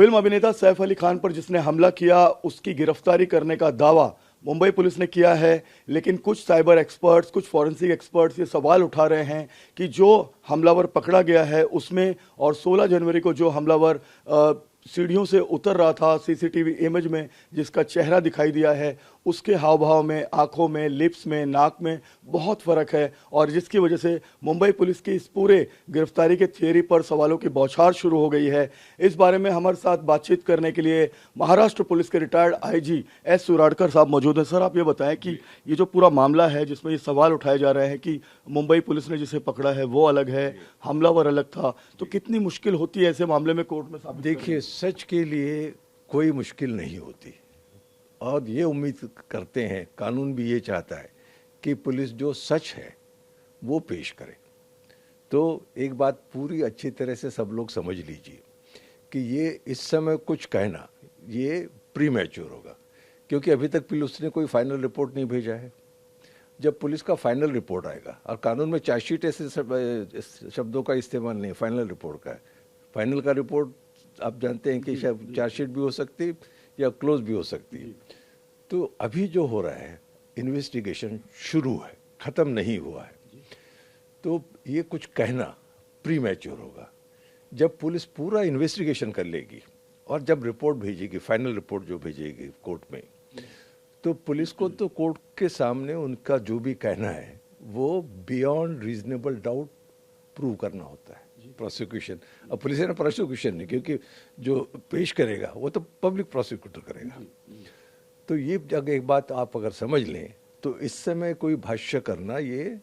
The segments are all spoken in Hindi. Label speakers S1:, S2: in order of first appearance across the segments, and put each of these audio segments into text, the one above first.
S1: फिल्म अभिनेता सैफ अली खान पर जिसने हमला किया उसकी गिरफ्तारी करने का दावा मुंबई पुलिस ने किया है, लेकिन कुछ साइबर एक्सपर्ट्स, कुछ फॉरेंसिक एक्सपर्ट्स ये सवाल उठा रहे हैं कि जो हमलावर पकड़ा गया है उसमें और 16 जनवरी को जो हमलावर सीढ़ियों से उतर रहा था, सीसीटीवी इमेज में जिसका चेहरा दिखाई दिया है, उसके हाव भाव में, आंखों में, लिप्स में, नाक में बहुत फर्क है और जिसकी वजह से मुंबई पुलिस की इस पूरे गिरफ्तारी के थियरी पर सवालों की बौछार शुरू हो गई है। इस बारे में हमारे साथ बातचीत करने के लिए महाराष्ट्र पुलिस के रिटायर्ड आईजी एस सुराडकर साहब मौजूद हैं। सर, आप ये बताएं कि ये जो पूरा मामला है जिसमें ये सवाल उठाए जा रहे हैं कि मुंबई पुलिस ने जिसे पकड़ा है वो अलग है, हमलावर अलग था, तो कितनी मुश्किल होती है ऐसे मामले में कोर्ट में साबित?
S2: देखिए, सच के लिए कोई मुश्किल नहीं होती और ये उम्मीद करते हैं, कानून भी ये चाहता है कि पुलिस जो सच है वो पेश करे। तो एक बात पूरी अच्छी तरह से सब लोग समझ लीजिए कि ये इस समय कुछ कहना ये प्रीमैच्योर होगा, क्योंकि अभी तक पुलिस ने कोई फाइनल रिपोर्ट नहीं भेजा है। जब पुलिस का फाइनल रिपोर्ट आएगा, और कानून में चार्जशीट ऐसे शब्दों का इस्तेमाल नहीं, फाइनल रिपोर्ट का है। फाइनल का रिपोर्ट आप जानते हैं कि शायद चार्जशीट भी हो सकती है या क्लोज भी हो सकती है। तो अभी जो हो रहा है, इन्वेस्टिगेशन शुरू है, ख़त्म नहीं हुआ है, तो ये कुछ कहना प्रीमैच्योर होगा। जब पुलिस पूरा इन्वेस्टिगेशन कर लेगी और जब रिपोर्ट भेजेगी, फाइनल रिपोर्ट जो भेजेगी कोर्ट में, तो पुलिस को तो कोर्ट के सामने उनका जो भी कहना है वो बियॉन्ड रीजनेबल डाउट प्रूव करना होता है। प्रोसिक्यूशन, अब पुलिस है ना, प्रोसिक्यूशन नहीं, क्योंकि जो पेश करेगा वो तो पब्लिक प्रोसिक्यूटर करेगा। तो ये अगर एक बात आप अगर समझ लें तो इस समय कोई भाष्य करना ये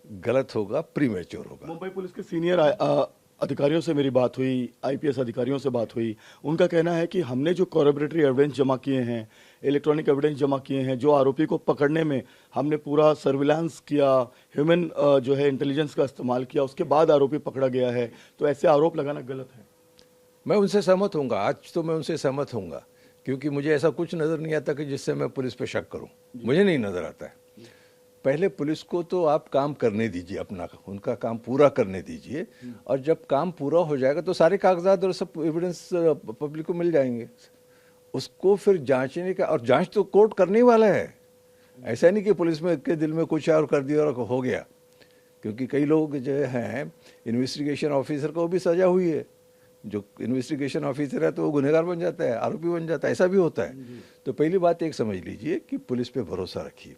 S2: गलत होगा, प्रीमैच्योर होगा।
S1: मुंबई पुलिस के सीनियर अधिकारियों से मेरी बात हुई, आईपीएस अधिकारियों से बात हुई। उनका कहना है कि हमने जो कॉरबोरेटरी एविडेंस जमा किए हैं, इलेक्ट्रॉनिक एविडेंस जमा किए हैं, जो आरोपी को पकड़ने में हमने पूरा सर्विलांस किया, ह्यूमन जो है इंटेलिजेंस का इस्तेमाल किया, उसके बाद आरोपी पकड़ा गया है, तो ऐसे आरोप लगाना गलत है।
S2: मैं उनसे सहमत होऊंगा, आज तो मैं उनसे सहमत होऊंगा, क्योंकि मुझे ऐसा कुछ नज़र नहीं आता कि जिससे मैं पुलिस पे शक करूं। मुझे नहीं नज़र आता है। पहले पुलिस को तो आप काम करने दीजिए, अपना उनका काम पूरा करने दीजिए, और जब काम पूरा हो जाएगा तो सारे कागजात और सब एविडेंस पब्लिक को मिल जाएंगे। उसको फिर जांचने का, और जांच तो कोर्ट करने वाला है। ऐसा नहीं कि पुलिस में के दिल में कुछ और कर दिया और हो गया, क्योंकि कई लोग जो हैं इन्वेस्टिगेशन ऑफिसर को भी सजा हुई है। जो इन्वेस्टिगेशन ऑफिसर है तो वो गुनहगार बन जाता है, आरोपी बन जाता है, ऐसा भी होता है। तो पहली बात एक समझ लीजिए कि पुलिस पे भरोसा रखिए,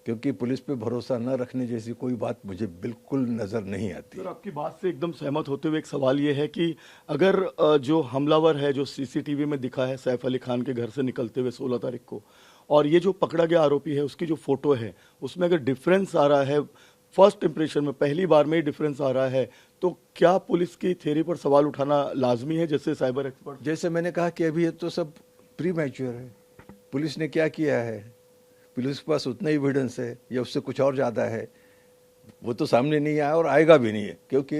S2: क्योंकि पुलिस पे भरोसा न रखने जैसी कोई बात मुझे बिल्कुल नज़र नहीं आती।
S1: सर, आपकी बात से एकदम सहमत होते हुए एक सवाल ये है कि अगर जो हमलावर है, जो सीसीटीवी में दिखा है सैफ अली खान के घर से निकलते हुए 16 तारीख को, और ये जो पकड़ा गया आरोपी है उसकी जो फोटो है उसमें अगर डिफरेंस आ रहा है, फर्स्ट इंप्रेशन में पहली बार में ही डिफरेंस आ रहा है, तो क्या पुलिस की थ्योरी पर सवाल उठाना लाजमी है? जैसे साइबर एक्सपर्ट,
S2: जैसे मैंने कहा कि अभी ये तो सब प्री मैच्योर है। पुलिस ने क्या किया है, पुलिस के पास उतना एविडेंस है या उससे कुछ और ज़्यादा है, वो तो सामने नहीं आया और आएगा भी नहीं है, क्योंकि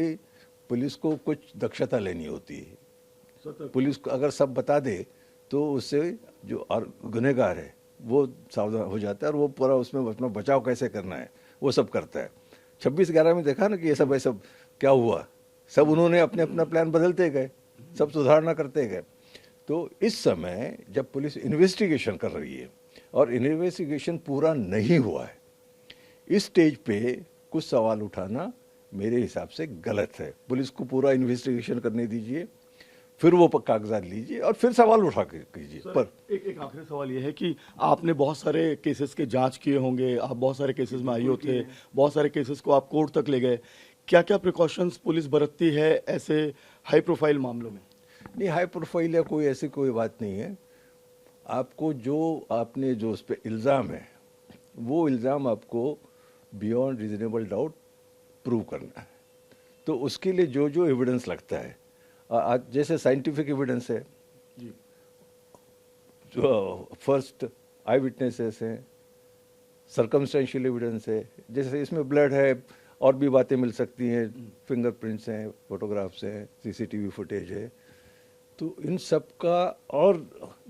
S2: पुलिस को कुछ दक्षता लेनी होती है। पुलिस को अगर सब बता दे तो उससे जो गुनहगार है वो सावधान हो जाता है और वो पूरा उसमें अपना बचाव कैसे करना है वो सब करता है। 26/11 में देखा ना कि ये सब क्या हुआ, सब उन्होंने अपने अपना प्लान बदलते गए, सब सुधारना करते गए। तो इस समय जब पुलिस इन्वेस्टिगेशन कर रही है और इन्वेस्टिगेशन पूरा नहीं हुआ है, इस स्टेज पे कुछ सवाल उठाना मेरे हिसाब से गलत है। पुलिस को पूरा इन्वेस्टिगेशन करने दीजिए, फिर वो कागजात लीजिए और फिर सवाल उठा के कीजिए। पर
S1: एक आखिरी सवाल ये है कि आपने बहुत सारे केसेस के जांच किए होंगे, आप बहुत सारे केसेस में आईओ थे, बहुत सारे केसेस को आप कोर्ट तक ले गए, क्या क्या प्रिकॉशंस पुलिस बरतती है ऐसे हाई प्रोफाइल मामलों में?
S2: नहीं, हाई प्रोफाइल या कोई ऐसी कोई बात नहीं है। आपको आपने जो उस पर इल्ज़ाम है वो इल्ज़ाम आपको बियॉन्ड रीजनेबल डाउट प्रूव करना है। तो उसके लिए जो जो एविडेंस लगता है, आज जैसे साइंटिफिक एविडेंस है, जो फर्स्ट आई विटनेसेस हैं, सर्कमस्टेंशियल एविडेंस है, जैसे इसमें ब्लड है और भी बातें मिल सकती हैं, फिंगरप्रिंट्स हैं, फोटोग्राफ्स हैं, सीसीटीवी फुटेज है। तो इन सब का, और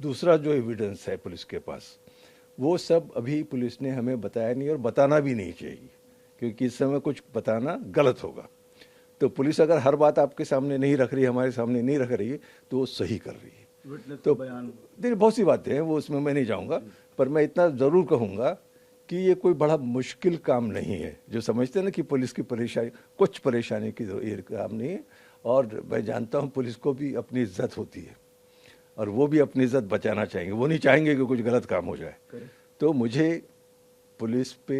S2: दूसरा जो एविडेंस है पुलिस के पास, वो सब अभी पुलिस ने हमें बताया नहीं और बताना भी नहीं चाहिए, क्योंकि इस समय कुछ बताना गलत होगा। तो पुलिस अगर हर बात आपके सामने नहीं रख रही है, हमारे सामने नहीं रख रही है, तो वो सही कर रही है।
S1: विटनेस
S2: तो
S1: बयान
S2: देखिए बहुत सी बातें हैं, वो उसमें मैं नहीं जाऊंगा, पर मैं इतना ज़रूर कहूँगा कि ये कोई बड़ा मुश्किल काम नहीं है। जो समझते हैं ना कि पुलिस की परेशानी, कुछ परेशानी की ये काम नहीं है। और मैं जानता हूँ पुलिस को भी अपनी इज्जत होती है और वो भी अपनी इज्जत बचाना चाहेंगे, वो नहीं चाहेंगे कि कुछ गलत काम हो जाए। तो मुझे पुलिस पे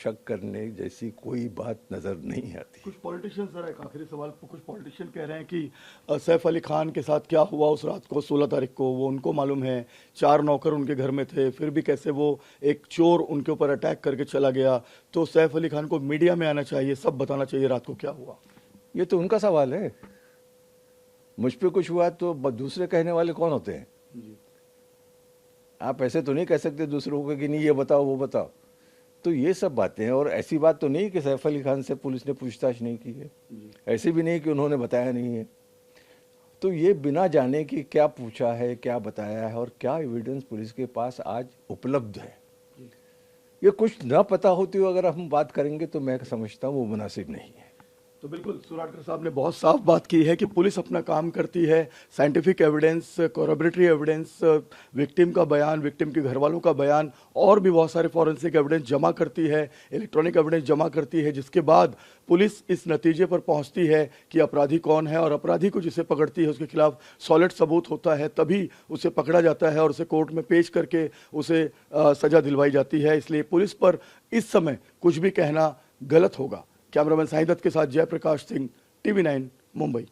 S2: शक करने जैसी कोई बात नज़र नहीं आती।
S1: कुछ पॉलिटिशियन, सर एक आखिरी सवाल, कुछ पॉलिटिशियन कह रहे हैं कि सैफ अली खान के साथ क्या हुआ उस रात को 16 तारीख को वो उनको मालूम है, 4 नौकर उनके घर में थे, फिर भी कैसे वो एक चोर उनके ऊपर अटैक करके चला गया। तो सैफ अली खान को मीडिया में आना चाहिए, सब बताना चाहिए रात को क्या हुआ।
S2: ये तो उनका सवाल है। मुझ पे कुछ हुआ तो दूसरे कहने वाले कौन होते हैं? आप ऐसे तो नहीं कह सकते दूसरों को कि नहीं ये बताओ वो बताओ। तो ये सब बातें हैं। और ऐसी बात तो नहीं कि सैफ अली खान से पुलिस ने पूछताछ नहीं की है, ऐसी भी नहीं कि उन्होंने बताया नहीं है। तो ये बिना जाने कि क्या पूछा है, क्या बताया है और क्या एविडेंस पुलिस के पास आज उपलब्ध है, ये कुछ ना पता होती हो अगर हम बात करेंगे तो मैं समझता हूँ वो मुनासिब नहीं है।
S1: तो बिल्कुल सुराटकर साहब ने बहुत साफ बात की है कि पुलिस अपना काम करती है, साइंटिफिक एविडेंस, कोरबरेटरी एविडेंस, विक्टिम का बयान, विक्टिम के घर वालों का बयान और भी बहुत सारे फॉरेंसिक एविडेंस जमा करती है, इलेक्ट्रॉनिक एविडेंस जमा करती है, जिसके बाद पुलिस इस नतीजे पर पहुंचती है कि अपराधी कौन है और अपराधी को जिसे पकड़ती है उसके खिलाफ सॉलिड सबूत होता है, तभी उसे पकड़ा जाता है और उसे कोर्ट में पेश करके उसे सजा दिलवाई जाती है। इसलिए पुलिस पर इस समय कुछ भी कहना गलत होगा। कैमरामैन साईं दत्त के साथ जयप्रकाश सिंह, TV9 मुंबई।